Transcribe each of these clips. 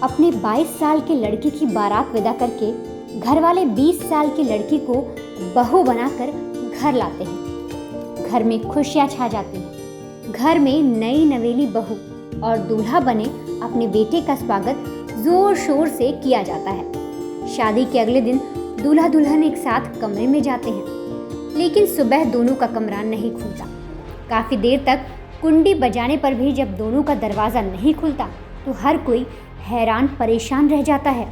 अपने 22 साल के लड़के की बारात विदा करके घर वाले 20 साल की लड़की को बहू बनाकर घर लाते हैं। घर में खुशियां छा जाती हैं। घर में नई नवेली बहू और दूल्हा बने अपने बेटे का स्वागत जोर शोर से किया जाता है। शादी के अगले दिन दूल्हा दुल्हन एक साथ कमरे में जाते हैं, लेकिन सुबह दोनों का कमरा नहीं खुलता। काफ़ी देर तक कुंडी बजाने पर भी जब दोनों का दरवाज़ा नहीं खुलता तो हर कोई हैरान परेशान रह जाता है।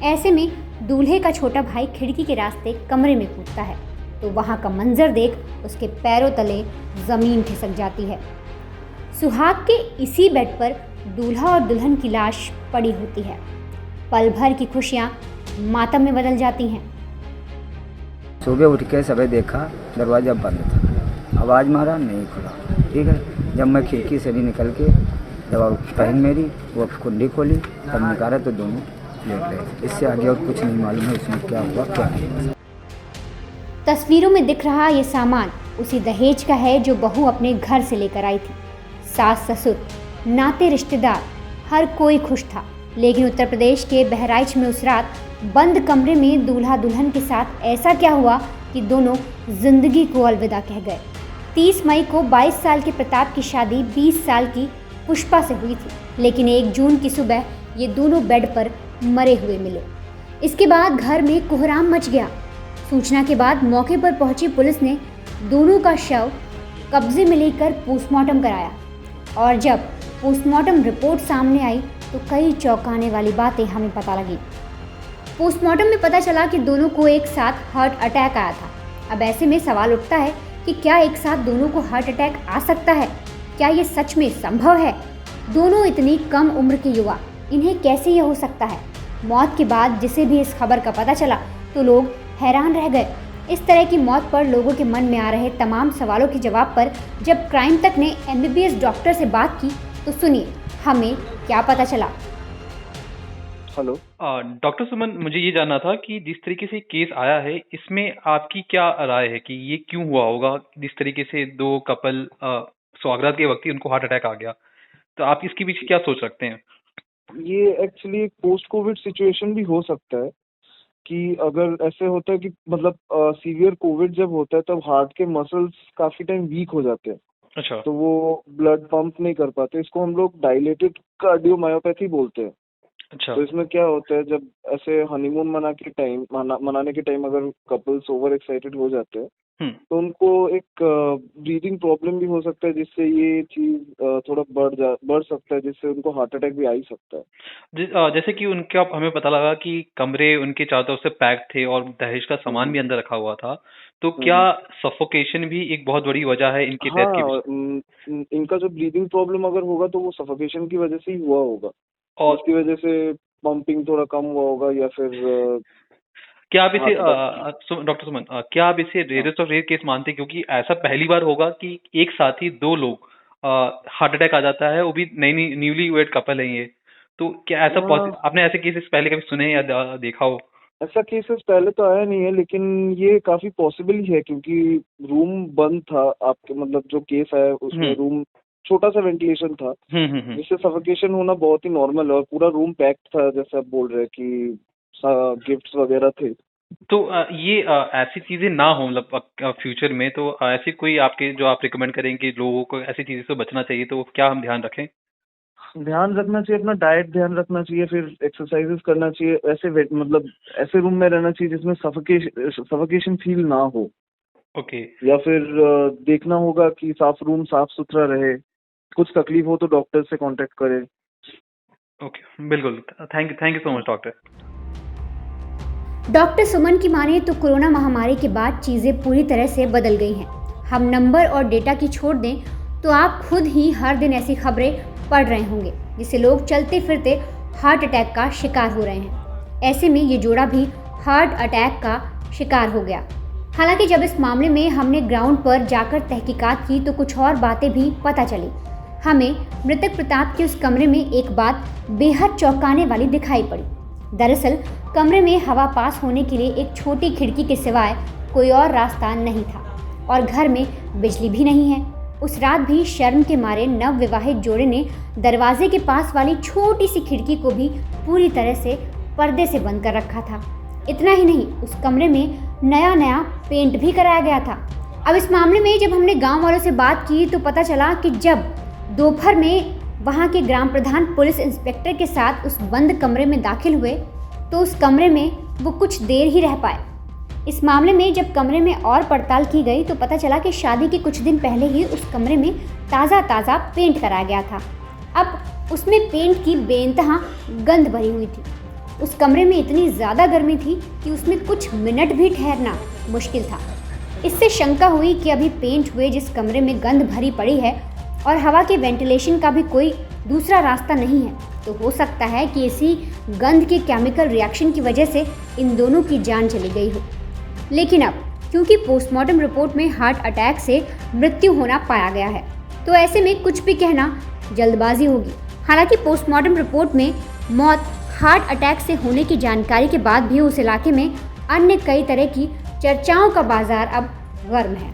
ऐसे में दूल्हे का छोटा भाई खिड़की के रास्ते कमरे में कूदता है तो वहाँ का मंजर देख उसके पैरों तले ज़मीन खिसक जाती है। सुहाग के इसी बेड पर दूल्हा और दुल्हन की लाश पड़ी होती है। पल भर की खुशियाँ मातम में बदल जाती हैं। सुबह उठ के सुबह देखा दरवाज़ा बंद था, आवाज़ मारा नहीं खुला। ठीक है, जब मैं खिड़की से भी निकल के जब बहन मेरी वो कुंडी खोली तब निकाला तो दोनों लेट गए। इससे आगे और कुछ नहीं मालूम है उसमें क्या हुआ क्या नहीं। तस्वीरों में दिख रहा ये सामान उसी दहेज का है जो बहू अपने घर से लेकर आई थी। सास ससुर, नाते रिश्तेदार, हर कोई खुश था। लेकिन उत्तर प्रदेश के बहराइच में उस रात बंद कमरे में दूल्हा दुल्हन के साथ ऐसा क्या हुआ कि दोनों जिंदगी को अलविदा कह गए। 30 मई को 22 साल के प्रताप की शादी 20 साल की पुष्पा से हुई थी, लेकिन 1 जून की सुबह ये दोनों बेड पर मरे हुए मिले। इसके बाद घर में कोहराम मच गया। सूचना के बाद मौके पर पहुंची पुलिस ने दोनों का शव कब्जे में लेकर पोस्टमार्टम कराया और जब पोस्टमार्टम रिपोर्ट सामने आई तो कई चौंकाने वाली बातें हमें पता लगी। पोस्टमार्टम में पता चला कि दोनों को एक साथ हार्ट अटैक आया था। अब ऐसे में सवाल उठता है कि क्या एक साथ दोनों को हार्ट अटैक आ सकता है? क्या ये सच में संभव है? दोनों इतनी कम उम्र के युवा, इन्हें कैसे ये हो सकता है? मौत के बाद जिसे भी इस खबर का पता चला तो लोग हैरान रह गए। इस तरह की मौत पर लोगों के मन में आ रहे तमाम सवालों के जवाब पर जब क्राइम तक ने MBBS डॉक्टर से बात की तो सुनिए हमें क्या पता चला। हेलो डॉक्टर सुमन, मुझे ये जानना था कि जिस तरीके से केस आया है इसमें आपकी क्या राय है कि ये क्यों हुआ होगा? जिस तरीके से 2 कपल स्वागरात के वक्त ही उनको हार्ट अटैक आ गया, तो आप इसके पीछे क्या सोच सकते हैं? ये एक्चुअली एक पोस्ट कोविड सिचुएशन भी हो सकता है कि अगर ऐसे होता है कि मतलब सीवियर कोविड जब होता है तब हार्ट के मसल्स काफी टाइम वीक हो जाते हैं, अच्छा। तो वो ब्लड पंप नहीं कर पाते। इसको हम लोग डायलेटेड कार्डियोमायोपैथी बोलते हैं। अच्छा। तो इसमें क्या होता है, जब ऐसे हनीमून मनाने के टाइम अगर कपल्स ओवर एक्साइटेड हो जाते हैं तो उनको एक ब्रीदिंग प्रॉब्लम भी हो सकता है, जिससे ये चीज थोड़ा बढ़ सकता है, जिससे उनको हार्ट अटैक भी आ ही सकता है। जैसे कि उनका हमें पता लगा कि कमरे उनके चारों तरफ से पैक थे और दहेज का सामान भी अंदर रखा हुआ था, तो क्या सफोकेशन भी एक बहुत बड़ी वजह है इनकी डेथ के पीछे? इनका जो ब्रीदिंग प्रॉब्लम अगर होगा तो वो सफोकेशन की वजह से ही हुआ होगा और उसकी वजह से पंपिंग थोड़ा कम हुआ होगा, या फिर क्या आप इसे डॉक्टर सुमन, क्या आप इसे रेयरेस्ट ऑफ रेयर केस मानते हैं? क्योंकि ऐसा पहली बार होगा कि एक साथ ही 2 लोग हार्ट अटैक आ जाता है, वो भी नई न्यूली वेड कपल है ये, तो क्या ऐसा आपने ऐसे केसेस पहले कभी सुने या देखा हो? ऐसा केसेस पहले तो आया नहीं है, लेकिन ये काफी पॉसिबल ही है क्योंकि रूम बंद था। आपके मतलब जो केस है उसमें रूम छोटा सा वेंटिलेशन था, जिससे सफोकेशन होना बहुत ही नॉर्मल है और पूरा रूम पैक्ड था, जैसे आप बोल रहे हैं कि गिफ्ट्स वगैरह थे। तो ये ऐसी चीजें ना हो मतलब फ्यूचर में, तो ऐसी कोई आपके जो आप रिकमेंड करें कि लोगों को ऐसी चीजों से बचना चाहिए, तो क्या हम ध्यान रखें? ध्यान रखना चाहिए, अपना डाइट ध्यान रखना चाहिए, फिर एक्सरसाइजेस करना चाहिए। ऐसे मतलब ऐसे रूम में रहना चाहिए जिसमें सफोकेशन फील ना हो। ओके। या फिर देखना होगा कि रूम साफ सुथरा रहे। कुछ तकलीफ हो तो डॉक्टर से कांटेक्ट करें। ओके, बिल्कुल। Thank you so much doctor. Doctor Suman की माने तो कोरोना महामारी के बाद चीज़ें पूरी तरह से बदल गई हैं। हम नंबर और डेटा की छोड़ दें तो आप खुद ही हर दिन ऐसी खबरें पढ़ रहे होंगे जिससे लोग चलते फिरते हार्ट अटैक का शिकार हो रहे हैं। ऐसे में ये जोड़ा भी हार्ट अटैक का शिकार हो गया। हालांकि जब इस मामले में हमने ग्राउंड पर जाकर तहकीकात की तो कुछ और बातें भी पता चली। हमें मृतक प्रताप के उस कमरे में एक बात बेहद चौंकाने वाली दिखाई पड़ी। दरअसल कमरे में हवा पास होने के लिए एक छोटी खिड़की के सिवाय कोई और रास्ता नहीं था और घर में बिजली भी नहीं है। उस रात भी शर्म के मारे नवविवाहित जोड़े ने दरवाजे के पास वाली छोटी सी खिड़की को भी पूरी तरह से पर्दे से बंद कर रखा था। इतना ही नहीं, उस कमरे में नया पेंट भी कराया गया था। अब इस मामले में जब हमने गांव वालों से बात की तो पता चला कि जब दोपहर में वहां के ग्राम प्रधान पुलिस इंस्पेक्टर के साथ उस बंद कमरे में दाखिल हुए तो उस कमरे में वो कुछ देर ही रह पाए। इस मामले में जब कमरे में और पड़ताल की गई तो पता चला कि शादी के कुछ दिन पहले ही उस कमरे में ताज़ा पेंट कराया गया था। अब उसमें पेंट की बेइंतहा गंध भरी हुई थी। उस कमरे में इतनी ज़्यादा गर्मी थी कि उसमें कुछ मिनट भी ठहरना मुश्किल था। इससे शंका हुई कि अभी पेंट हुए जिस कमरे में गंध भरी पड़ी है और हवा के वेंटिलेशन का भी कोई दूसरा रास्ता नहीं है, तो हो सकता है कि इसी गंध के केमिकल रिएक्शन की वजह से इन दोनों की जान चली गई हो। लेकिन अब क्योंकि पोस्टमार्टम रिपोर्ट में हार्ट अटैक से मृत्यु होना पाया गया है, तो ऐसे में कुछ भी कहना जल्दबाजी होगी। हालांकि पोस्टमार्टम रिपोर्ट में मौत हार्ट अटैक से होने की जानकारी के बाद भी उस इलाके में अन्य कई तरह की चर्चाओं का बाजार अब गर्म है।